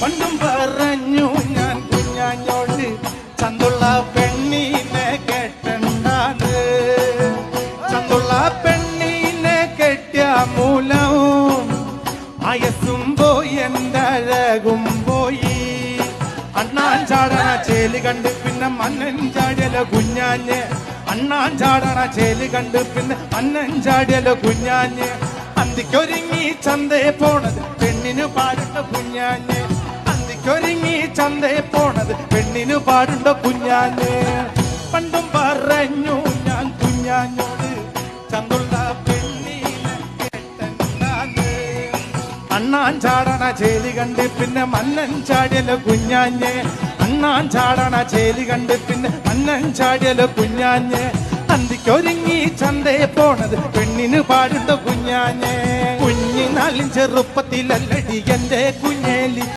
പണ്ടും പറഞ്ഞു ഞാൻ കുഞ്ഞാഞ്ഞോട് ചന്തുള്ള പെണ്ണീനെ കെട്ടണ്ടാണ്. ചന്തുള്ള പെണ്ണീനെ കെട്ടിയ മൂലവും അയസും പോയി എൻ്റെ അഴകും പോയി. അണ്ണാൻ ചാടണ ചേലി കണ്ട് പിന്നെ മന്നൻ ചാടിയല്ലോ കുഞ്ഞാഞ്ഞ്. അണ്ണാൻ ചാടണ ചേലി കണ്ട് പിന്നെ മന്നൻ ചാടിയല്ലോ കുഞ്ഞാഞ്ഞ്. അന്തിക്കൊരുങ്ങി ചന്തയെ പോണത് പെണ്ണിന് പാടുണ്ടോ കുഞ്ഞാഞ്ഞ്. അന്തിക്കൊരുങ്ങി ചന്തയെ പോണത് പെണ്ണിന് പാടുണ്ടോ കുഞ്ഞാഞ്ഞ്. പണ്ടും പറഞ്ഞു ഞാൻ കുഞ്ഞാഞ്ഞോട് ചന്തുള്ള പെണ്ണീനെ കെട്ടണ്ടാന്ന്. അണ്ണാൻ ചാടണ ചേലി കണ്ട് പിന്നെ മന്നൻ ചാടിയല്ലോ കുഞ്ഞാഞ്ഞ്. അണ്ണാൻ ചാടണ ചേലി കണ്ട് പിന്നെ മന്നൻ ചാടിയല്ലോ കുഞ്ഞാഞ്ഞ്. അന്തിക്കൊരുങ്ങി ചന്തയെ പോണത് പെണ്ണിന് പാടുണ്ടോ കുഞ്ഞാഞ്ഞ്. കുഞ്ഞിനാലും ചെറുപ്പത്തിലല്ലടി എന്റെ കുഞ്ഞേലി.